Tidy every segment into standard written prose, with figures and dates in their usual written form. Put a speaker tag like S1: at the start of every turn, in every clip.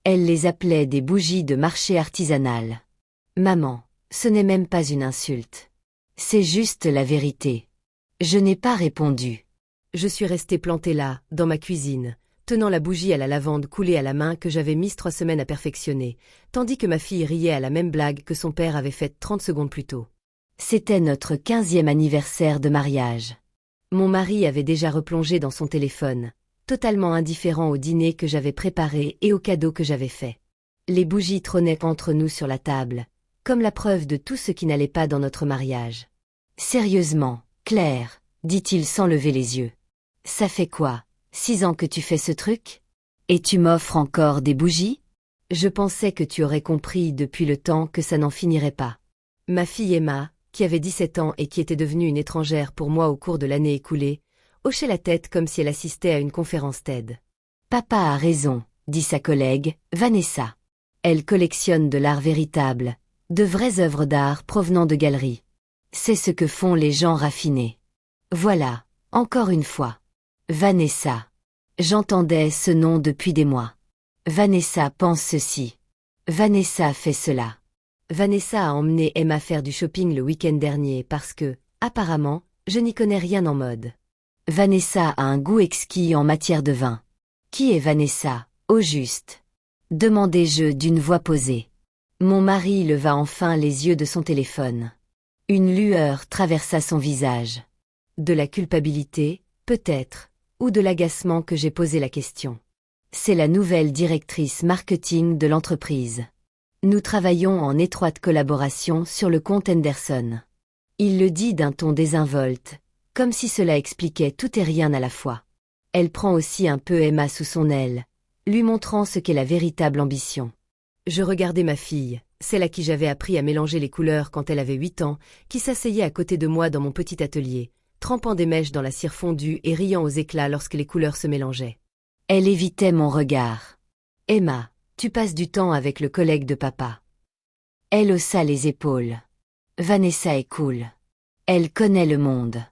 S1: Elle les appelait des bougies de marché artisanal. Maman, ce n'est même pas une insulte. C'est juste la vérité. Je n'ai pas répondu.
S2: Je suis restée plantée là, dans ma cuisine, tenant la bougie à la lavande coulée à la main que j'avais mise 3 semaines à perfectionner, tandis que ma fille riait à la même blague que son père avait faite 30 secondes plus tôt.
S1: C'était notre 15e anniversaire de mariage. Mon mari avait déjà replongé dans son téléphone, totalement indifférent au dîner que j'avais préparé et aux cadeaux que j'avais faits. Les bougies trônaient entre nous sur la table, comme la preuve de tout ce qui n'allait pas dans notre mariage. « Sérieusement, Claire, dit-il sans lever les yeux. Ça fait quoi, 6 ans que tu fais ce truc? Et tu m'offres encore des bougies? Je pensais que tu aurais compris depuis le temps que ça n'en finirait pas. »
S2: Ma fille Emma, qui avait 17 ans et qui était devenue une étrangère pour moi au cours de l'année écoulée, hochait la tête comme si elle assistait à une conférence TED.
S1: « Papa a raison, dit sa collègue, Vanessa. Elle collectionne de l'art véritable, de vraies œuvres d'art provenant de galeries. C'est ce que font les gens raffinés. Voilà, encore une fois. Vanessa. J'entendais ce nom depuis des mois. Vanessa pense ceci. Vanessa fait cela.
S2: Vanessa a emmené Emma faire du shopping le week-end dernier parce que, apparemment, je n'y connais rien en mode.
S1: Vanessa a un goût exquis en matière de vin. Qui est Vanessa, au juste? Demandai-je d'une voix posée. Mon mari leva enfin les yeux de son téléphone. Une lueur traversa son visage.
S2: De la culpabilité, peut-être, ou de l'agacement que j'ai posé la question.
S1: C'est la nouvelle directrice marketing de l'entreprise. Nous travaillons en étroite collaboration sur le compte Henderson. Il le dit d'un ton désinvolte, comme si cela expliquait tout et rien à la fois. Elle prend aussi un peu Emma sous son aile, lui montrant ce qu'est la véritable ambition.
S2: Je regardais ma fille, celle à qui j'avais appris à mélanger les couleurs quand elle avait 8 ans, qui s'asseyait à côté de moi dans mon petit atelier, trempant des mèches dans la cire fondue et riant aux éclats lorsque les couleurs se mélangeaient.
S1: Elle évitait mon regard. « Emma, tu passes du temps avec le collègue de papa. » Elle haussa les épaules. « Vanessa est cool. Elle connaît le monde.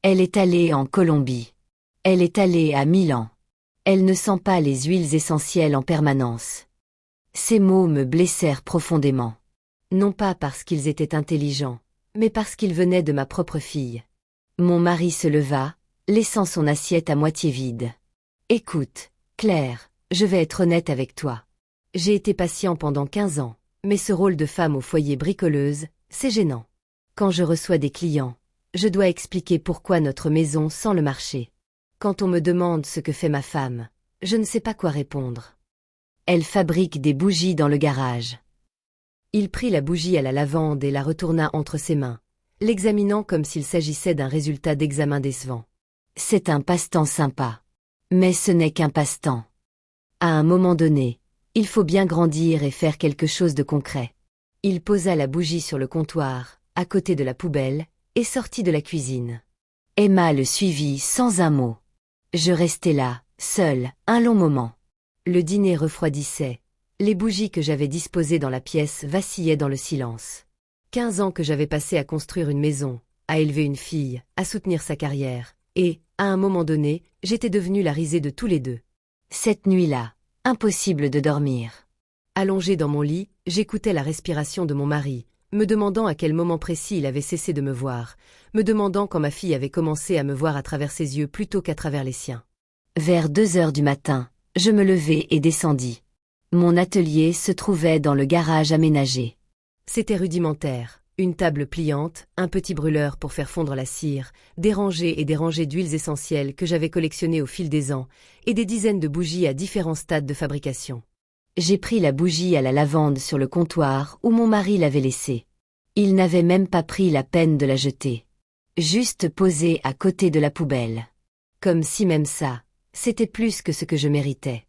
S1: Elle est allée en Colombie. Elle est allée à Milan. Elle ne sent pas les huiles essentielles en permanence. » Ces mots me blessèrent profondément. Non pas parce qu'ils étaient intelligents, mais parce qu'ils venaient de ma propre fille. Mon mari se leva, laissant son assiette à moitié vide. « Écoute, Claire, je vais être honnête avec toi. J'ai été patient pendant 15 ans, mais ce rôle de femme au foyer bricoleuse, c'est gênant. Quand je reçois des clients, je dois expliquer pourquoi notre maison sent le marché. Quand on me demande ce que fait ma femme, je ne sais pas quoi répondre. Elle fabrique des bougies dans le garage. »
S2: Il prit la bougie à la lavande et la retourna entre ses mains, l'examinant comme s'il s'agissait d'un résultat d'examen décevant.
S1: « C'est un passe-temps sympa. Mais ce n'est qu'un passe-temps. À un moment donné, il faut bien grandir et faire quelque chose de concret. » Il posa la bougie sur le comptoir, à côté de la poubelle, et sortit de la cuisine. Emma le suivit sans un mot. Je restai là, seule, un long moment.
S2: Le dîner refroidissait. Les bougies que j'avais disposées dans la pièce vacillaient dans le silence. 15 ans que j'avais passé à construire une maison, à élever une fille, à soutenir sa carrière, et, à un moment donné, j'étais devenue la risée de tous les deux.
S1: Cette nuit-là, impossible de dormir.
S2: Allongée dans mon lit, j'écoutais la respiration de mon mari, me demandant à quel moment précis il avait cessé de me voir, me demandant quand ma fille avait commencé à me voir à travers ses yeux plutôt qu'à travers les siens.
S1: Vers 2 heures du matin, je me levai et descendis. Mon atelier se trouvait dans le garage aménagé.
S2: C'était rudimentaire, une table pliante, un petit brûleur pour faire fondre la cire, des rangées et des rangées d'huiles essentielles que j'avais collectionnées au fil des ans, et des dizaines de bougies à différents stades de fabrication.
S1: J'ai pris la bougie à la lavande sur le comptoir où mon mari l'avait laissée. Il n'avait même pas pris la peine de la jeter. Juste posée à côté de la poubelle. Comme si même ça, c'était plus que ce que je méritais.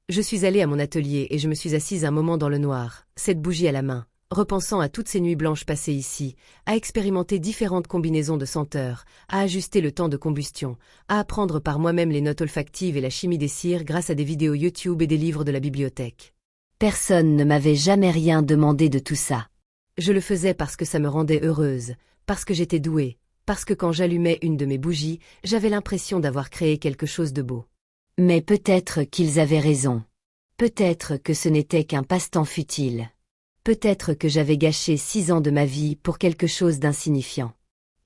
S2: Je suis allée à mon atelier et je me suis assise un moment dans le noir, cette bougie à la main, repensant à toutes ces nuits blanches passées ici, à expérimenter différentes combinaisons de senteurs, à ajuster le temps de combustion, à apprendre par moi-même les notes olfactives et la chimie des cires grâce à des vidéos YouTube et des livres de la bibliothèque.
S1: Personne ne m'avait jamais rien demandé de tout ça.
S2: Je le faisais parce que ça me rendait heureuse, parce que j'étais douée, parce que quand j'allumais une de mes bougies, j'avais l'impression d'avoir créé quelque chose de beau.
S1: Mais peut-être qu'ils avaient raison. Peut-être que ce n'était qu'un passe-temps futile. Peut-être que j'avais gâché 6 ans de ma vie pour quelque chose d'insignifiant.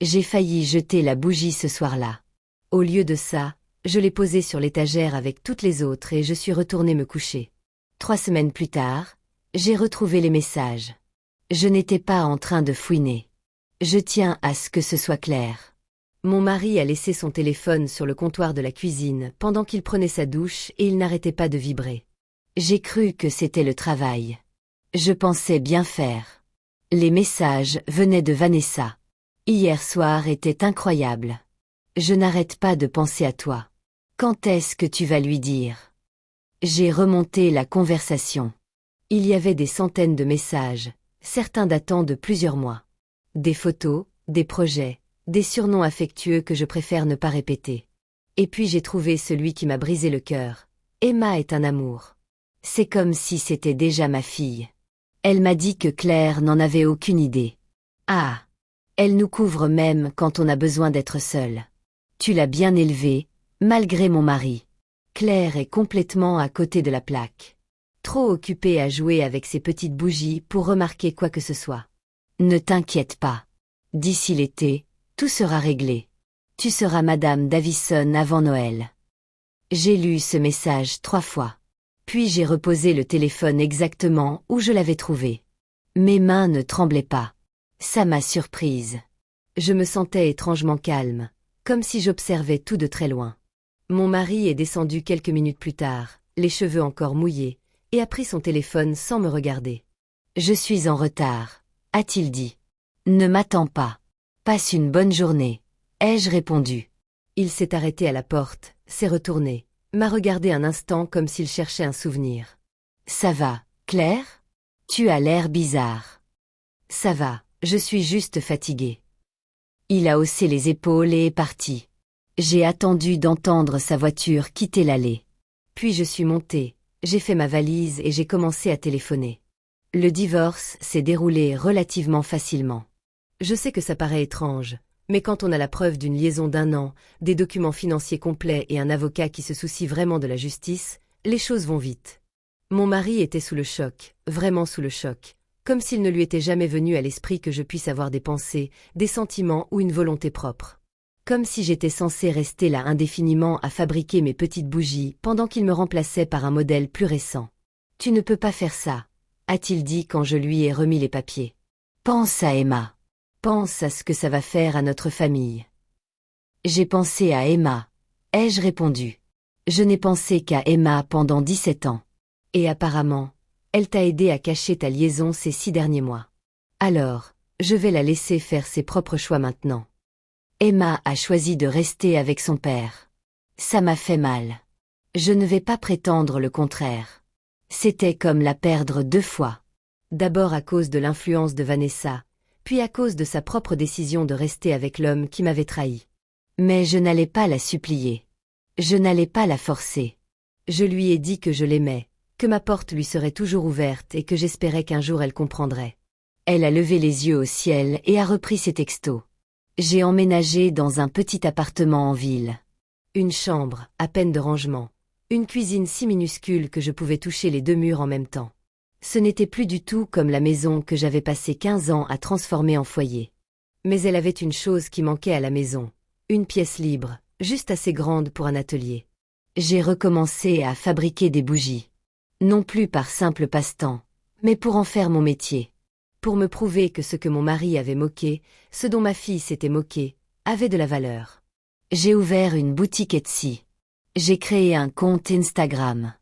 S1: J'ai failli jeter la bougie ce soir-là. Au lieu de ça, je l'ai posée sur l'étagère avec toutes les autres et je suis retournée me coucher. 3 semaines plus tard, j'ai retrouvé les messages. Je n'étais pas en train de fouiner. Je tiens à ce que ce soit clair. Mon mari a laissé son téléphone sur le comptoir de la cuisine pendant qu'il prenait sa douche et il n'arrêtait pas de vibrer. J'ai cru que c'était le travail. Je pensais bien faire. Les messages venaient de Vanessa. Hier soir était incroyable. Je n'arrête pas de penser à toi. Quand est-ce que tu vas lui dire? J'ai remonté la conversation. Il y avait des centaines de messages, certains datant de plusieurs mois. Des photos, des projets, des surnoms affectueux que je préfère ne pas répéter. Et puis j'ai trouvé celui qui m'a brisé le cœur. Emma est un amour. C'est comme si c'était déjà ma fille. Elle m'a dit que Claire n'en avait aucune idée. Ah! Elle nous couvre même quand on a besoin d'être seul. Tu l'as bien élevée, malgré mon mari. Claire est complètement à côté de la plaque. Trop occupée à jouer avec ses petites bougies pour remarquer quoi que ce soit. Ne t'inquiète pas. D'ici l'été, tout sera réglé. Tu seras Madame Davison avant Noël. J'ai lu ce message 3 fois. Puis j'ai reposé le téléphone exactement où je l'avais trouvé. Mes mains ne tremblaient pas. Ça m'a surprise. Je me sentais étrangement calme, comme si j'observais tout de très loin. Mon mari est descendu quelques minutes plus tard, les cheveux encore mouillés, et a pris son téléphone sans me regarder. « Je suis en retard », a-t-il dit. « Ne m'attends pas. Passe une bonne journée », ai-je répondu. Il s'est arrêté à la porte, s'est retourné, m'a regardé un instant comme s'il cherchait un souvenir. « Ça va, Claire? Tu as l'air bizarre. »« Ça va, je suis juste fatigué. » Il a haussé les épaules et est parti. J'ai attendu d'entendre sa voiture quitter l'allée. Puis je suis montée, j'ai fait ma valise et j'ai commencé à téléphoner. Le divorce s'est déroulé relativement facilement. Je sais que ça paraît étrange, mais quand on a la preuve d'une liaison d'1 an, des documents financiers complets et un avocat qui se soucie vraiment de la justice, les choses vont vite. Mon mari était sous le choc, vraiment sous le choc, comme s'il ne lui était jamais venu à l'esprit que je puisse avoir des pensées, des sentiments ou une volonté propre. Comme si j'étais censée rester là indéfiniment à fabriquer mes petites bougies pendant qu'il me remplaçait par un modèle plus récent. « Tu ne peux pas faire ça », a-t-il dit quand je lui ai remis les papiers. « Pense à Emma. Pense à ce que ça va faire à notre famille. » J'ai pensé à Emma, ai-je répondu. Je n'ai pensé qu'à Emma pendant 17 ans. Et apparemment, elle t'a aidé à cacher ta liaison ces 6 derniers mois. Alors, je vais la laisser faire ses propres choix maintenant. Emma a choisi de rester avec son père. Ça m'a fait mal. Je ne vais pas prétendre le contraire. C'était comme la perdre 2 fois. D'abord à cause de l'influence de Vanessa, puis à cause de sa propre décision de rester avec l'homme qui m'avait trahi. Mais je n'allais pas la supplier. Je n'allais pas la forcer. Je lui ai dit que je l'aimais, que ma porte lui serait toujours ouverte et que j'espérais qu'un jour elle comprendrait. Elle a levé les yeux au ciel et a repris ses textos. J'ai emménagé dans un petit appartement en ville. Une chambre, à peine de rangement. Une cuisine si minuscule que je pouvais toucher les 2 murs en même temps. Ce n'était plus du tout comme la maison que j'avais passé 15 ans à transformer en foyer. Mais elle avait une chose qui manquait à la maison. Une pièce libre, juste assez grande pour un atelier. J'ai recommencé à fabriquer des bougies. Non plus par simple passe-temps, mais pour en faire mon métier. Pour me prouver que ce que mon mari avait moqué, ce dont ma fille s'était moquée, avait de la valeur. J'ai ouvert une boutique Etsy. J'ai créé un compte Instagram.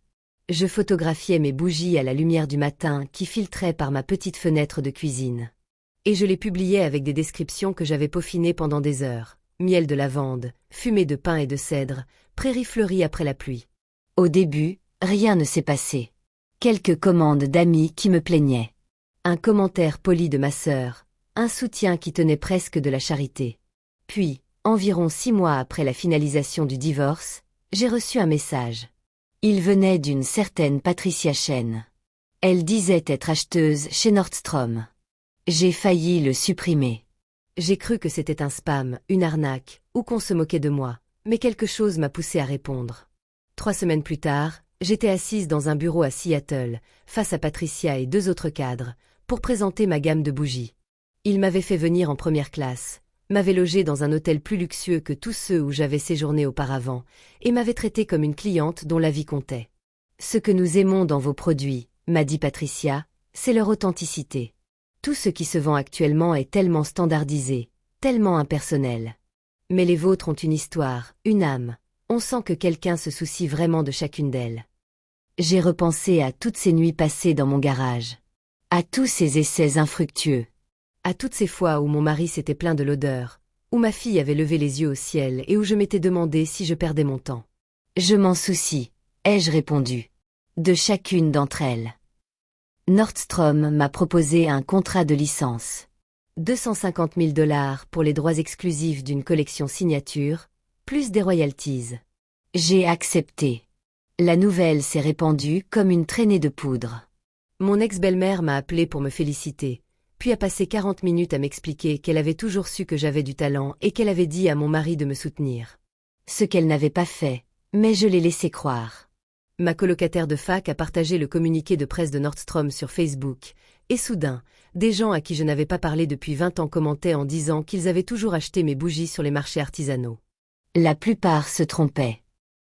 S1: Je photographiais mes bougies à la lumière du matin qui filtrait par ma petite fenêtre de cuisine. Et je les publiais avec des descriptions que j'avais peaufinées pendant des heures. Miel de lavande, fumée de pin et de cèdre, prairies fleuries après la pluie. Au début, rien ne s'est passé. Quelques commandes d'amis qui me plaignaient. Un commentaire poli de ma sœur, un soutien qui tenait presque de la charité. Puis, environ 6 mois après la finalisation du divorce, j'ai reçu un message. Il venait d'une certaine Patricia Chen. Elle disait être acheteuse chez Nordstrom. J'ai failli le supprimer. J'ai cru que c'était un spam, une arnaque, ou qu'on se moquait de moi, mais quelque chose m'a poussé à répondre. 3 semaines plus tard,
S2: J'étais assise dans un bureau à Seattle, face à Patricia et 2 autres cadres, pour présenter ma gamme de bougies. Ils m'avaient fait venir en première classe, m'avaient logé dans un hôtel plus luxueux que tous ceux où j'avais séjourné auparavant, et m'avaient traité comme une cliente dont la vie comptait. Ce que nous aimons dans vos produits, m'a dit Patricia, c'est leur authenticité. Tout ce qui se vend actuellement est tellement standardisé, tellement impersonnel. Mais les vôtres ont une histoire, une âme. On sent que quelqu'un se soucie vraiment de chacune d'elles. J'ai repensé à toutes ces nuits passées dans mon garage. À tous ces essais infructueux. À toutes ces fois où mon mari s'était plaint de l'odeur, où ma fille avait levé les yeux au ciel et où je m'étais demandé si je perdais mon temps. Je m'en soucie, ai-je répondu. De chacune d'entre elles. Nordstrom m'a proposé un contrat de licence. 250 000 $ pour les droits exclusifs d'une collection signature, plus des royalties. J'ai accepté. La nouvelle s'est répandue comme une traînée de poudre. Mon ex-belle-mère m'a appelé pour me féliciter, puis a passé 40 minutes à m'expliquer qu'elle avait toujours su que j'avais du talent et qu'elle avait dit à mon mari de me soutenir. Ce qu'elle n'avait pas fait, mais je l'ai laissé croire. Ma colocataire de fac a partagé le communiqué de presse de Nordstrom sur Facebook, et soudain, des gens à qui je n'avais pas parlé depuis 20 ans commentaient en disant qu'ils avaient toujours acheté mes bougies sur les marchés artisanaux. La plupart se trompaient.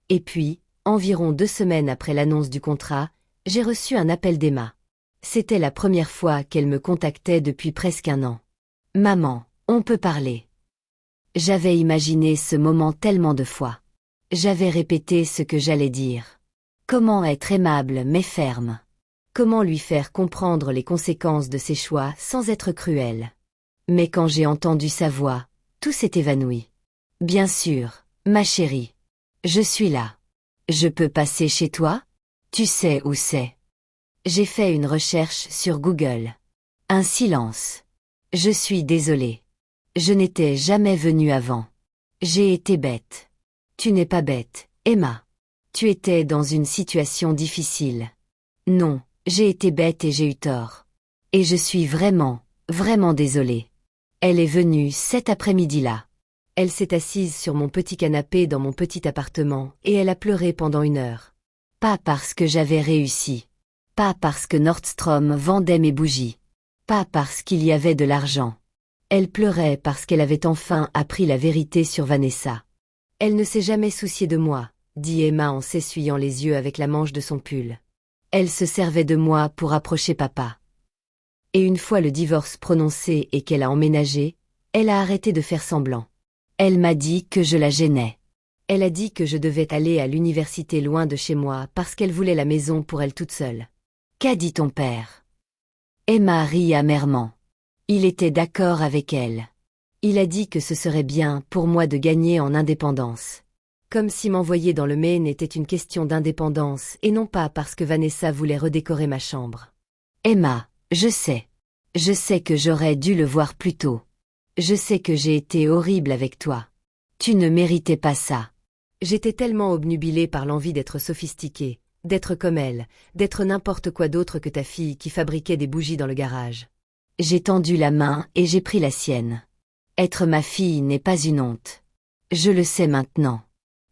S2: Et puis, environ 2 semaines après l'annonce du contrat, j'ai reçu un appel d'Emma. C'était la première fois qu'elle me contactait depuis presque 1 an. « Maman, on peut parler. » J'avais imaginé ce moment tellement de fois. J'avais répété ce que j'allais dire. Comment être aimable mais ferme? Comment lui faire comprendre les conséquences de ses choix sans être cruel? Mais quand j'ai entendu sa voix, tout s'est évanoui. Bien sûr, ma chérie. Je suis là. Je peux passer chez toi? Tu sais où c'est. J'ai fait une recherche sur Google. Un silence. Je suis désolée. Je n'étais jamais venue avant. J'ai été bête. Tu n'es pas bête, Emma. Tu étais dans une situation difficile. Non, j'ai été bête et j'ai eu tort. Et je suis vraiment, vraiment désolée. Elle est venue cet après-midi-là. Elle s'est assise sur mon petit canapé dans mon petit appartement et elle a pleuré pendant 1 heure. Pas parce que j'avais réussi. Pas parce que Nordstrom vendait mes bougies. Pas parce qu'il y avait de l'argent. Elle pleurait parce qu'elle avait enfin appris la vérité sur Vanessa. Elle ne s'est jamais souciée de moi, dit Emma en s'essuyant les yeux avec la manche de son pull. Elle se servait de moi pour approcher papa. Et une fois le divorce prononcé et qu'elle a emménagé, elle a arrêté de faire semblant. Elle m'a dit que je la gênais. Elle a dit que je devais aller à l'université loin de chez moi parce qu'elle voulait la maison pour elle toute seule. Qu'a dit ton père? Emma rit amèrement. Il était d'accord avec elle. Il a dit que ce serait bien pour moi de gagner en indépendance. Comme si m'envoyer dans le Maine était une question d'indépendance et non pas parce que Vanessa voulait redécorer ma chambre. Emma, je sais. Je sais que j'aurais dû le voir plus tôt. Je sais que j'ai été horrible avec toi. Tu ne méritais pas ça. J'étais tellement obnubilée par l'envie d'être sophistiquée, d'être comme elle, d'être n'importe quoi d'autre que ta fille qui fabriquait des bougies dans le garage. J'ai tendu la main et j'ai pris la sienne. Être ma fille n'est pas une honte. Je le sais maintenant.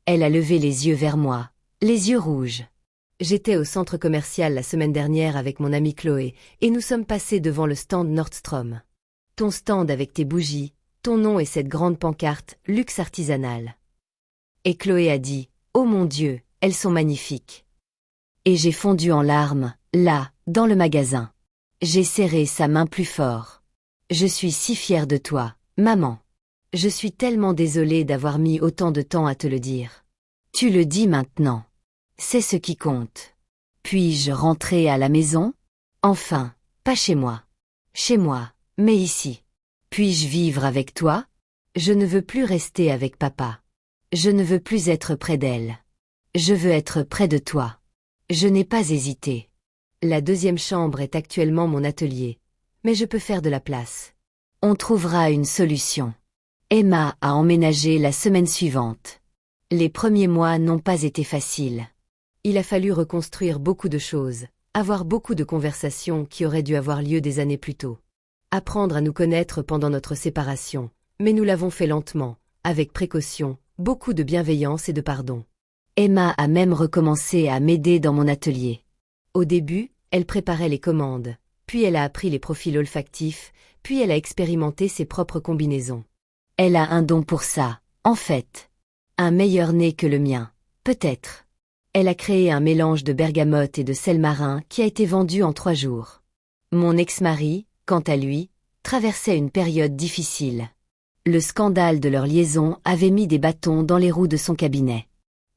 S2: Elle a levé les yeux vers moi, les yeux rouges. J'étais au centre commercial la semaine dernière avec mon amie Chloé, et nous sommes passés devant le stand Nordstrom. Ton stand avec tes bougies, ton nom et cette grande pancarte « Luxe artisanal ». Et Chloé a dit « Oh mon Dieu, elles sont magnifiques ». Et j'ai fondu en larmes, là, dans le magasin. J'ai serré sa main plus fort. Je suis si fière de toi, maman. Je suis tellement désolée d'avoir mis autant de temps à te le dire. Tu le dis maintenant. C'est ce qui compte. Puis-je rentrer à la maison? Enfin, pas chez moi. Chez moi, mais ici. Puis-je vivre avec toi? Je ne veux plus rester avec papa. Je ne veux plus être près d'elle. Je veux être près de toi. Je n'ai pas hésité. La 2e chambre est actuellement mon atelier, mais je peux faire de la place. On trouvera une solution. Emma a emménagé la semaine suivante. Les premiers mois n'ont pas été faciles. Il a fallu reconstruire beaucoup de choses, avoir beaucoup de conversations qui auraient dû avoir lieu des années plus tôt. Apprendre à nous connaître pendant notre séparation, mais nous l'avons fait lentement, avec précaution, beaucoup de bienveillance et de pardon.
S1: Emma a même recommencé à m'aider dans mon atelier.
S2: Au début, elle préparait les commandes, puis elle a appris les profils olfactifs, puis elle a expérimenté ses propres combinaisons.
S1: Elle a un don pour ça, en fait. Un meilleur nez que le mien, peut-être. Elle a créé un mélange de bergamote et de sel marin qui a été vendu en 3 jours. Mon ex-mari, quant à lui, traversait une période difficile. Le scandale de leur liaison avait mis des bâtons dans les roues de son cabinet.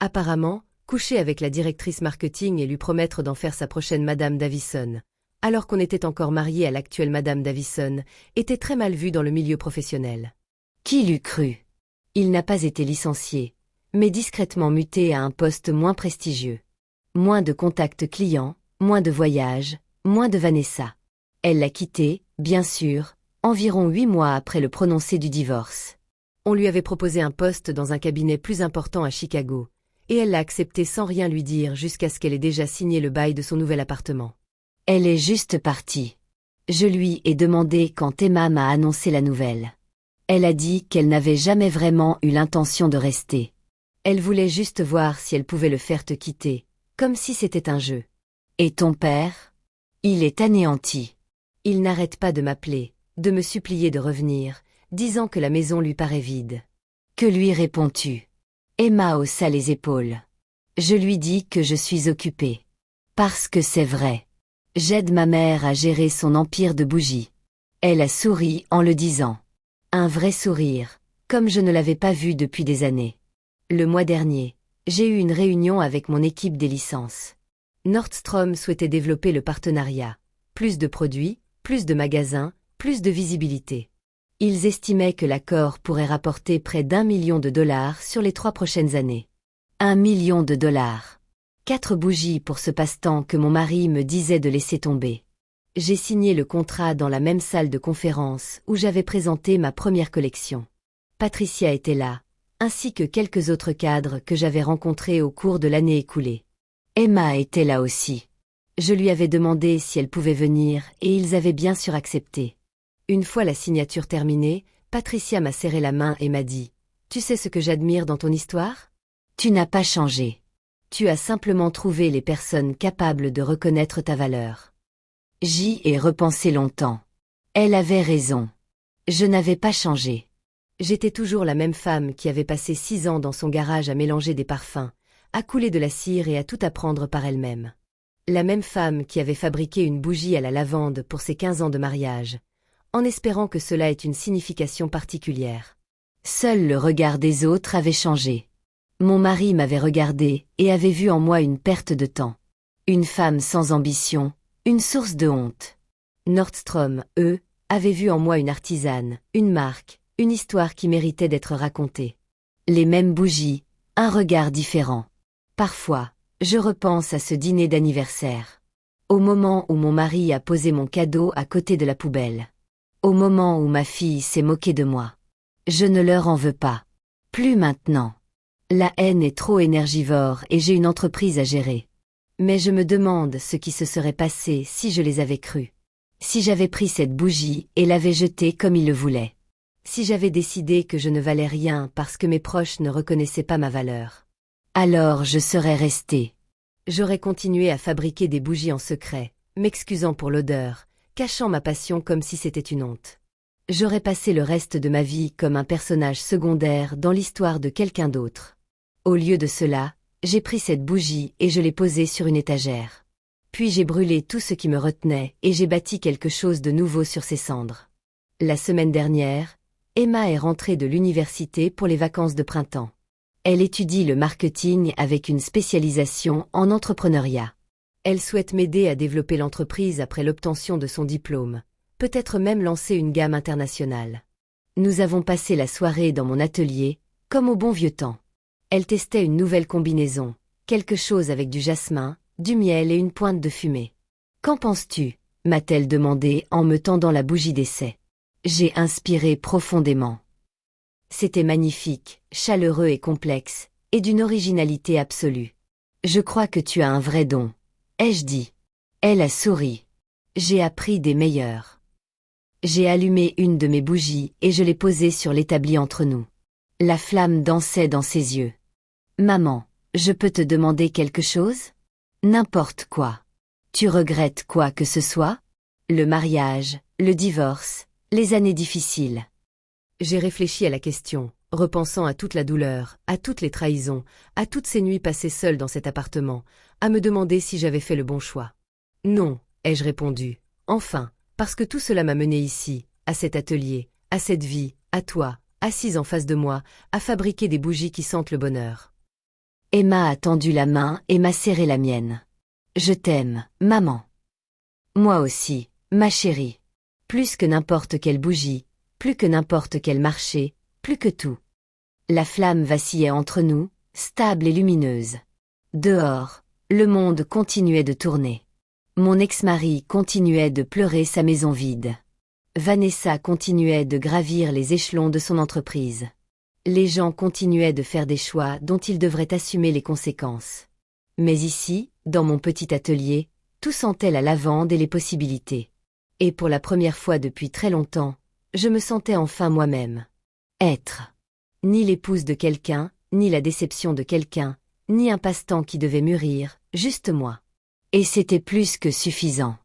S2: Apparemment, coucher avec la directrice marketing et lui promettre d'en faire sa prochaine Madame Davison, alors qu'on était encore mariés à l'actuelle Madame Davison, était très mal vu dans le milieu professionnel.
S1: Qui l'eût cru? Il n'a pas été licencié, mais discrètement muté à un poste moins prestigieux. Moins de contacts clients, moins de voyages, moins de Vanessa. Elle l'a quitté, bien sûr, environ 8 mois après le prononcé du divorce.
S2: On lui avait proposé un poste dans un cabinet plus important à Chicago, et elle l'a accepté sans rien lui dire jusqu'à ce qu'elle ait déjà signé le bail de son nouvel appartement.
S1: Elle est juste partie. Je lui ai demandé quand Emma m'a annoncé la nouvelle. Elle a dit qu'elle n'avait jamais vraiment eu l'intention de rester. Elle voulait juste voir si elle pouvait le faire te quitter, comme si c'était un jeu. Et ton père? Il est anéanti.
S2: Il n'arrête pas de m'appeler, de me supplier de revenir, disant que la maison lui paraît vide.
S1: Que lui réponds-tu? Emma haussa les épaules. Je lui dis que je suis occupée. Parce que c'est vrai. J'aide ma mère à gérer son empire de bougies. Elle a souri en le disant. Un vrai sourire, comme je ne l'avais pas vu depuis des années. Le mois dernier, j'ai eu une réunion avec mon équipe des licences. Nordstrom souhaitait développer le partenariat. Plus de produits, plus de magasins, plus de visibilité. Ils estimaient que l'accord pourrait rapporter près d'1 million de dollars sur les 3 prochaines années. 1 million de dollars. 4 bougies pour ce passe-temps que mon mari me disait de laisser tomber. J'ai signé le contrat dans la même salle de conférence où j'avais présenté ma première collection. Patricia était là, ainsi que quelques autres cadres que j'avais rencontrés au cours de l'année écoulée. Emma était là aussi. Je lui avais demandé si elle pouvait venir et ils avaient bien sûr accepté. Une fois la signature terminée, Patricia m'a serré la main et m'a dit « Tu sais ce que j'admire dans ton histoire? Tu n'as pas changé. Tu as simplement trouvé les personnes capables de reconnaître ta valeur. » J'y ai repensé longtemps. Elle avait raison. Je n'avais pas changé.
S2: J'étais toujours la même femme qui avait passé 6 ans dans son garage à mélanger des parfums, à couler de la cire et à tout apprendre par elle-même. La même femme qui avait fabriqué une bougie à la lavande pour ses 15 ans de mariage, en espérant que cela ait une signification particulière.
S1: Seul le regard des autres avait changé. Mon mari m'avait regardé et avait vu en moi une perte de temps. Une femme sans ambition, une source de honte. Nordstrom, eux, avaient vu en moi une artisane, une marque, une histoire qui méritait d'être racontée. Les mêmes bougies, un regard différent. Parfois, je repense à ce dîner d'anniversaire. Au moment où mon mari a posé mon cadeau à côté de la poubelle. Au moment où ma fille s'est moquée de moi. Je ne leur en veux pas. Plus maintenant. La haine est trop énergivore et j'ai une entreprise à gérer. Mais je me demande ce qui se serait passé si je les avais crus. Si j'avais pris cette bougie et l'avais jetée comme ils le voulaient. Si j'avais décidé que je ne valais rien parce que mes proches ne reconnaissaient pas ma valeur. Alors je serais restée.
S2: J'aurais continué à fabriquer des bougies en secret, m'excusant pour l'odeur, cachant ma passion comme si c'était une honte. J'aurais passé le reste de ma vie comme un personnage secondaire dans l'histoire de quelqu'un d'autre. Au lieu de cela, j'ai pris cette bougie et je l'ai posée sur une étagère. Puis j'ai brûlé tout ce qui me retenait et j'ai bâti quelque chose de nouveau sur ces cendres. La semaine dernière, Emma est rentrée de l'université pour les vacances de printemps. Elle étudie le marketing avec une spécialisation en entrepreneuriat. Elle souhaite m'aider à développer l'entreprise après l'obtention de son diplôme, peut-être même lancer une gamme internationale. Nous avons passé la soirée dans mon atelier, comme au bon vieux temps. Elle testait une nouvelle combinaison, quelque chose avec du jasmin, du miel et une pointe de fumée. « Qu'en penses-tu » m'a-t-elle demandé en me tendant la bougie d'essai. J'ai inspiré profondément. C'était magnifique, chaleureux et complexe, et d'une originalité absolue. « Je crois que tu as un vrai don, » ai-je dit. Elle a souri. J'ai appris des meilleurs. J'ai allumé une de mes bougies et je l'ai posée sur l'établi entre nous. La flamme dansait dans ses yeux. « Maman,
S1: Je peux te demander quelque chose? N'importe quoi. Tu regrettes quoi que ce soit? Le mariage, le divorce, les années difficiles.
S2: J'ai réfléchi à la question, repensant à toute la douleur, à toutes les trahisons, à toutes ces nuits passées seule dans cet appartement, à me demander si j'avais fait le bon choix. Non, ai-je répondu. Enfin, parce que tout cela m'a mené ici, à cet atelier, à cette vie, à toi, assise en face de moi, à fabriquer des bougies qui sentent le bonheur.
S1: Emma a tendu la main et m'a serré la mienne. Je t'aime, maman. Moi aussi, ma chérie. Plus que n'importe quelle bougie, plus que n'importe quel marché, plus que tout. La flamme vacillait entre nous, stable et lumineuse. Dehors, le monde continuait de tourner. Mon ex-mari continuait de pleurer sa maison vide. Vanessa continuait de gravir les échelons de son entreprise. Les gens continuaient de faire des choix dont ils devraient assumer les conséquences. Mais ici, dans mon petit atelier, tout sentait la lavande et les possibilités. Et pour la première fois depuis très longtemps, je me sentais enfin moi-même. Être. Ni l'épouse de quelqu'un, ni la déception de quelqu'un, ni un passe-temps qui devait mûrir, juste moi. Et c'était plus que suffisant.